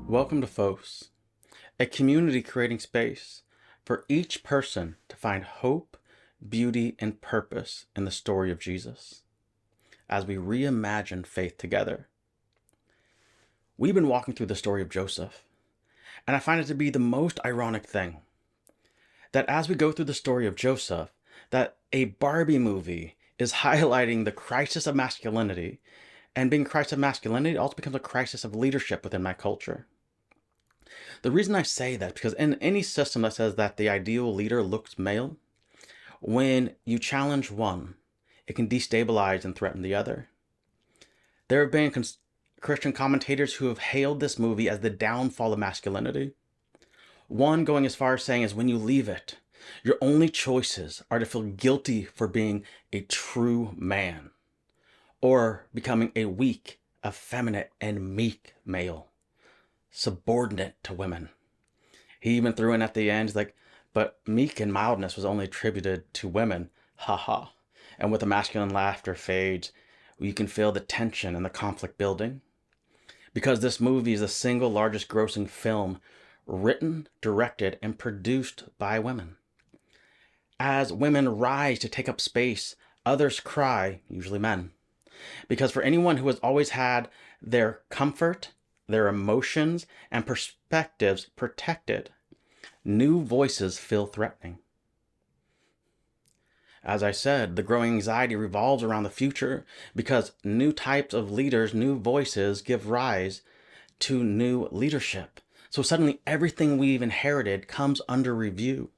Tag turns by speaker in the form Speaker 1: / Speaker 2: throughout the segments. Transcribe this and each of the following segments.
Speaker 1: Welcome to Fos, a community creating space for each person to find hope, beauty, and purpose in the story of Jesus as we reimagine faith together. We've been walking through the story of Joseph, and I find it to be the most ironic thing that as we go through the story of Joseph, that a Barbie movie is highlighting the crisis of masculinity, and being a crisis of masculinity also becomes a crisis of leadership within my culture. The reason I say that, because in any system that says that the ideal leader looks male, when you challenge one, it can destabilize and threaten the other. There have been Christian commentators who have hailed this movie as the downfall of masculinity. One going as far as saying is when you leave it, your only choices are to feel guilty for being a true man or becoming a weak, effeminate, and meek male, subordinate to women. He even threw in at the end, he's like, but meek and mildness was only attributed to women. Ha ha. And with the masculine laughter fades, you can feel the tension and the conflict building. Because this movie is the single largest grossing film written, directed, and produced by women. As women rise to take up space, others cry, usually men. Because for anyone who has always had their comfort, their emotions, and perspectives protected, new voices feel threatening. As I said, the growing anxiety revolves around the future because new types of leaders, new voices give rise to new leadership. So suddenly everything we've inherited comes under review.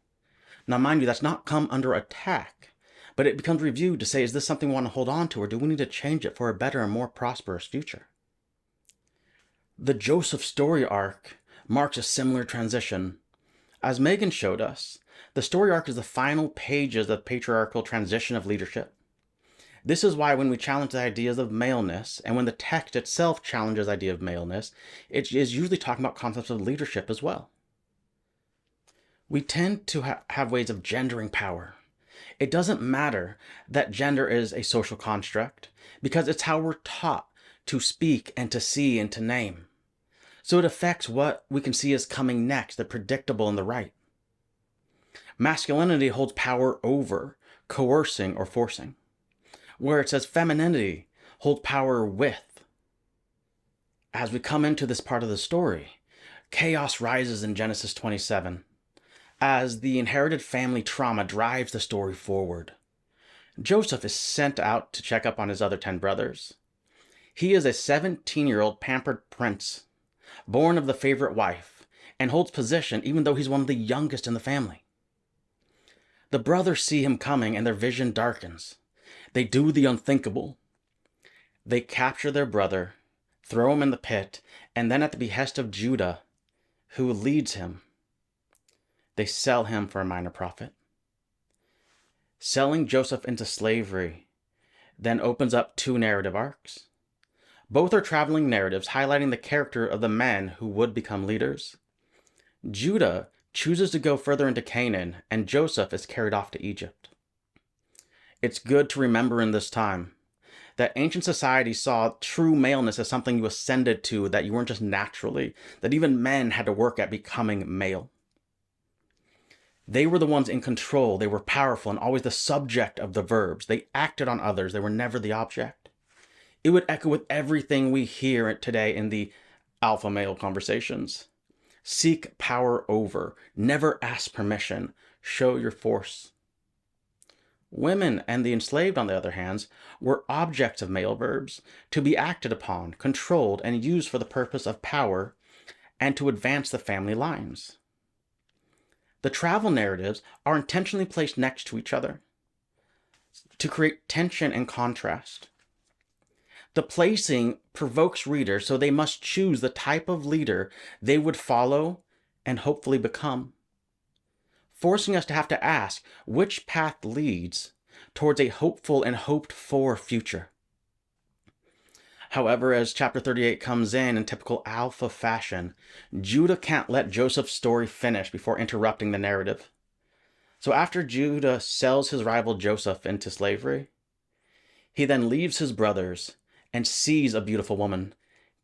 Speaker 1: Now, mind you, that's not come under attack, but it becomes reviewed to say, is this something we want to hold on to, or do we need to change it for a better and more prosperous future? The Joseph story arc marks a similar transition. As Megan showed us, the story arc is the final pages of the patriarchal transition of leadership. This is why when we challenge the ideas of maleness, and when the text itself challenges the idea of maleness, it is usually talking about concepts of leadership as well. We tend to have ways of gendering power. It doesn't matter that gender is a social construct, because it's how we're taught to speak and to see and to name. So it affects what we can see as coming next, the predictable and the right. Masculinity holds power over coercing or forcing, where it says femininity holds power with. As we come into this part of the story, chaos rises in Genesis 27, as the inherited family trauma drives the story forward. Joseph is sent out to check up on his other 10 brothers. He is a 17-year-old pampered prince, born of the favorite wife, and holds position even though he's one of the youngest in the family. The brothers see him coming and their vision darkens. They do the unthinkable. They capture their brother, throw him in the pit, and then at the behest of Judah, who leads him, they sell him for a minor profit. Selling Joseph into slavery then opens up 2 narrative arcs. Both are traveling narratives highlighting the character of the men who would become leaders. Judah chooses to go further into Canaan, and Joseph is carried off to Egypt. It's good to remember in this time that ancient society saw true maleness as something you ascended to, that you weren't just naturally, that even men had to work at becoming male. They were the ones in control. They were powerful and always the subject of the verbs. They acted on others. They were never the object. It would echo with everything we hear today in the alpha male conversations. Seek power over. Never ask permission. Show your force. Women and the enslaved, on the other hand, were objects of male verbs to be acted upon, controlled, and used for the purpose of power and to advance the family lines. The travel narratives are intentionally placed next to each other to create tension and contrast. The placing provokes readers, so they must choose the type of leader they would follow and hopefully become, forcing us to have to ask which path leads towards a hopeful and hoped-for future. However, as chapter 38 comes in typical alpha fashion, Judah can't let Joseph's story finish before interrupting the narrative. So after Judah sells his rival Joseph into slavery, he then leaves his brothers and sees a beautiful woman,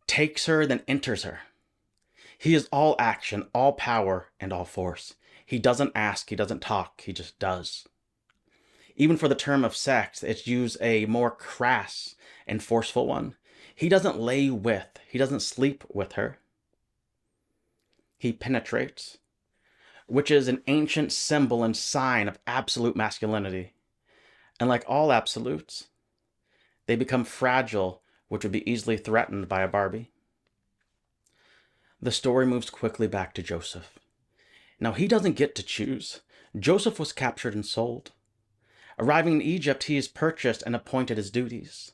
Speaker 1: takes her, then enters her. He is all action, all power, and all force. He doesn't ask, he doesn't talk, he just does. Even for the term of sex, it's used a more crass and forceful one. He doesn't lay with, he doesn't sleep with her. He penetrates, which is an ancient symbol and sign of absolute masculinity. And like all absolutes, they become fragile, which would be easily threatened by a Barbie. The story moves quickly back to Joseph. Now, he doesn't get to choose. Joseph was captured and sold. Arriving in Egypt, he is purchased and appointed his duties.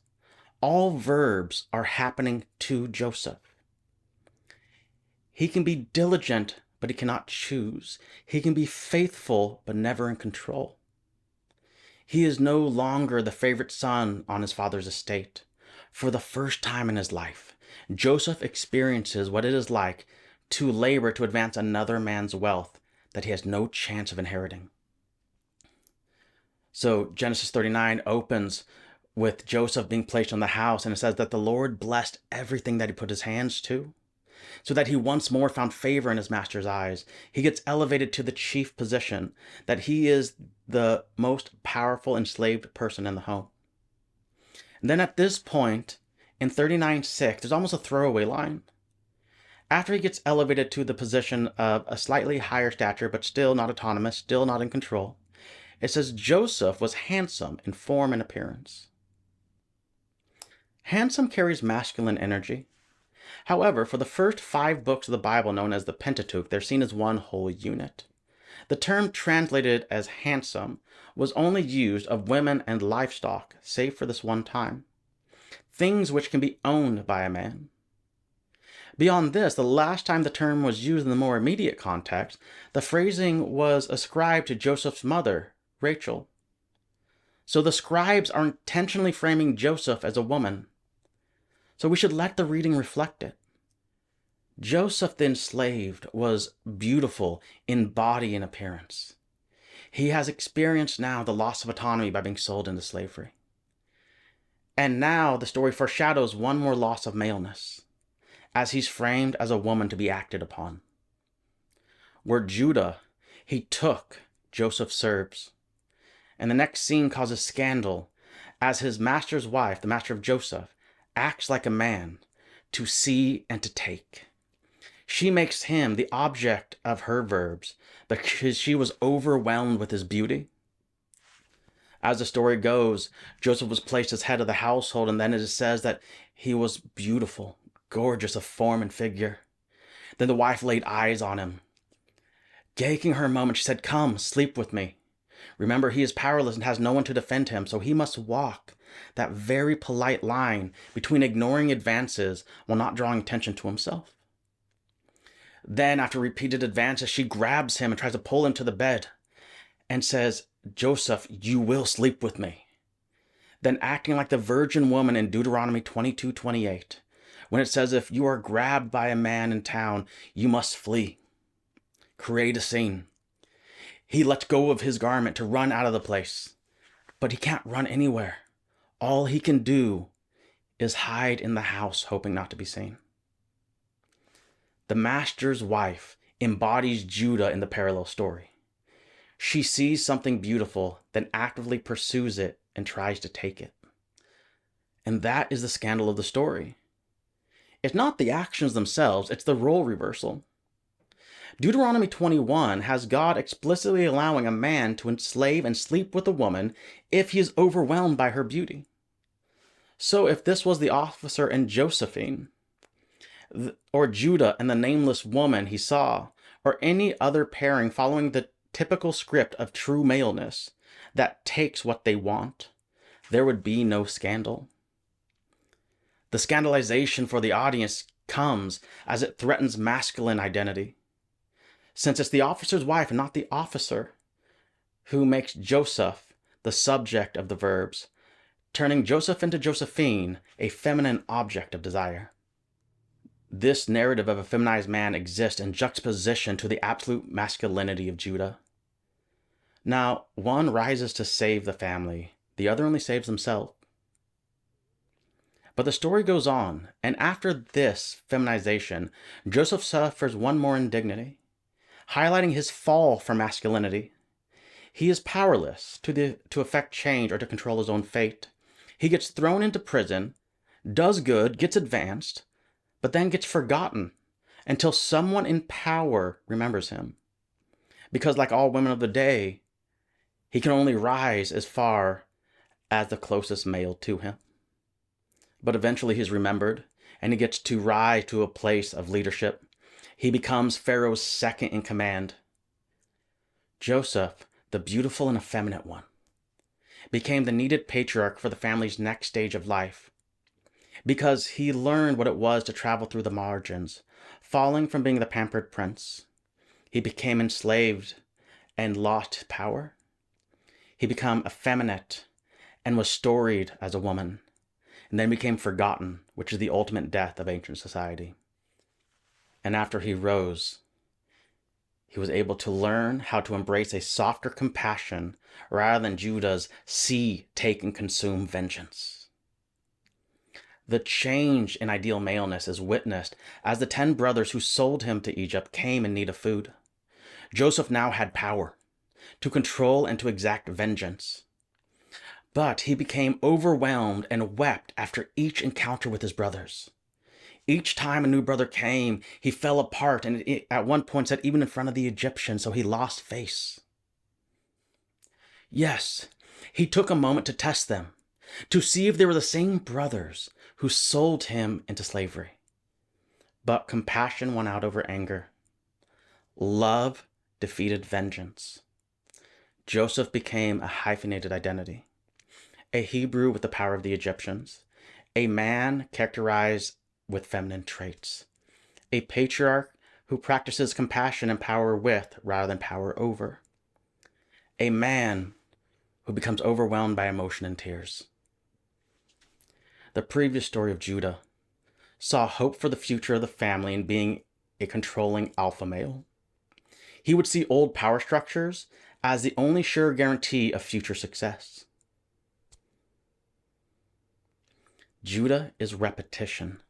Speaker 1: All verbs are happening to Joseph. He can be diligent, but he cannot choose. He can be faithful, but never in control. He is no longer the favorite son on his father's estate. For the first time in his life, Joseph experiences what it is like to labor to advance another man's wealth that he has no chance of inheriting. So Genesis 39 opens with Joseph being placed on the house, and it says that the Lord blessed everything that he put his hands to, so that he once more found favor in his master's eyes. He gets elevated to the chief position, that he is the most powerful enslaved person in the home. And then at this point, in 39:6, there's almost a throwaway line. After he gets elevated to the position of a slightly higher stature, but still not autonomous, still not in control, it says Joseph was handsome in form and appearance. Handsome carries masculine energy. However, for the first 5 books of the Bible, known as the Pentateuch, they're seen as one whole unit. The term translated as handsome was only used of women and livestock, save for this one time. Things which can be owned by a man. Beyond this, the last time the term was used in the more immediate context, the phrasing was ascribed to Joseph's mother, Rachel. So the scribes are intentionally framing Joseph as a woman. So we should let the reading reflect it. Joseph the enslaved was beautiful in body and appearance. He has experienced now the loss of autonomy by being sold into slavery. And now the story foreshadows one more loss of maleness, as he's framed as a woman to be acted upon. Where Judah, he took, Joseph serves. And the next scene causes scandal, as his master's wife, the master of Joseph, acts like a man to see and to take. She makes him the object of her verbs because she was overwhelmed with his beauty. As the story goes, Joseph was placed as head of the household, and then it says that he was beautiful, gorgeous of form and figure. Then the wife laid eyes on him. Taking her a moment, she said, "Come, sleep with me." Remember, he is powerless and has no one to defend him, so he must walk that very polite line between ignoring advances while not drawing attention to himself. Then, after repeated advances, she grabs him and tries to pull him to the bed and says, "Joseph, you will sleep with me." Then, acting like the virgin woman in Deuteronomy 22:28, when it says, if you are grabbed by a man in town, you must flee. Create a scene. He lets go of his garment to run out of the place, but he can't run anywhere. All he can do is hide in the house, hoping not to be seen. The master's wife embodies Judah in the parallel story. She sees something beautiful, then actively pursues it and tries to take it. And that is the scandal of the story. It's not the actions themselves, it's the role reversal. Deuteronomy 21 has God explicitly allowing a man to enslave and sleep with a woman if he is overwhelmed by her beauty. So if this was the officer in Josephine, or Judah and the nameless woman he saw, or any other pairing following the typical script of true maleness that takes what they want, there would be no scandal. The scandalization for the audience comes as it threatens masculine identity, since it's the officer's wife and not the officer who makes Joseph the subject of the verbs, turning Joseph into Josephine, a feminine object of desire. This narrative of a feminized man exists in juxtaposition to the absolute masculinity of Judah. Now, one rises to save the family, the other only saves himself. But the story goes on, and after this feminization, Joseph suffers one more indignity, highlighting his fall from masculinity. He is powerless to affect change or to control his own fate. He gets thrown into prison, does good, gets advanced, but then gets forgotten until someone in power remembers him. Because, like all women of the day, he can only rise as far as the closest male to him. But eventually he's remembered, and he gets to rise to a place of leadership. He becomes Pharaoh's second in command. Joseph, the beautiful and effeminate one, became the needed patriarch for the family's next stage of life, because he learned what it was to travel through the margins, falling from being the pampered prince. He became enslaved and lost power. He became effeminate and was storied as a woman, and then became forgotten, which is the ultimate death of ancient society. And after he rose, he was able to learn how to embrace a softer compassion rather than Judah's see, take, and consume vengeance. The change in ideal maleness is witnessed as the 10 brothers who sold him to Egypt came in need of food. Joseph now had power to control and to exact vengeance. But he became overwhelmed and wept after each encounter with his brothers. Each time a new brother came, he fell apart and at one point said, even in front of the Egyptians, so he lost face. Yes, he took a moment to test them, to see if they were the same brothers who sold him into slavery. But compassion won out over anger. Love defeated vengeance. Joseph became a hyphenated identity, a Hebrew with the power of the Egyptians, a man characterized with feminine traits, a patriarch who practices compassion and power with rather than power over, a man who becomes overwhelmed by emotion and tears. The previous story of Judah saw hope for the future of the family in being a controlling alpha male. He would see old power structures as the only sure guarantee of future success. Judah is repetition.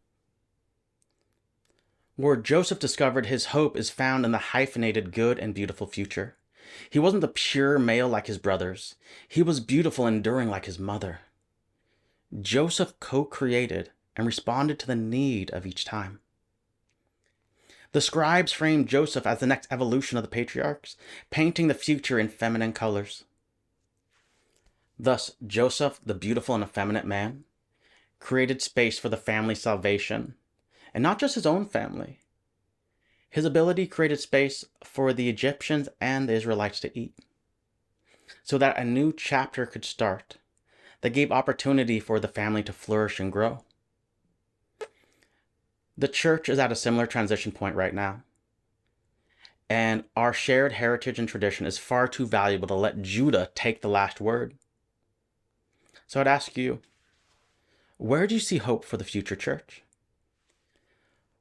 Speaker 1: Where Joseph discovered his hope is found in the hyphenated good and beautiful future. He wasn't the pure male like his brothers. He was beautiful and enduring like his mother. Joseph co-created and responded to the need of each time. The scribes framed Joseph as the next evolution of the patriarchs, painting the future in feminine colors. Thus, Joseph, the beautiful and effeminate man, created space for the family's salvation, and not just his own family. His ability created space for the Egyptians and the Israelites to eat, so that a new chapter could start that gave opportunity for the family to flourish and grow. The church is at a similar transition point right now, and our shared heritage and tradition is far too valuable to let Judah take the last word. So I'd ask you, where do you see hope for the future church?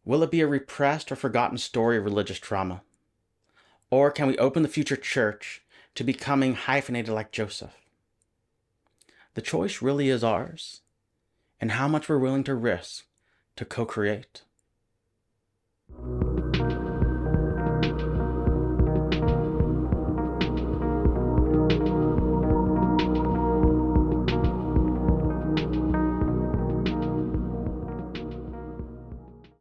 Speaker 1: Will it be a repressed or forgotten story of religious trauma? Or can we open the future church to becoming hyphenated like Joseph? The choice really is ours, and how much we're willing to risk to co-create.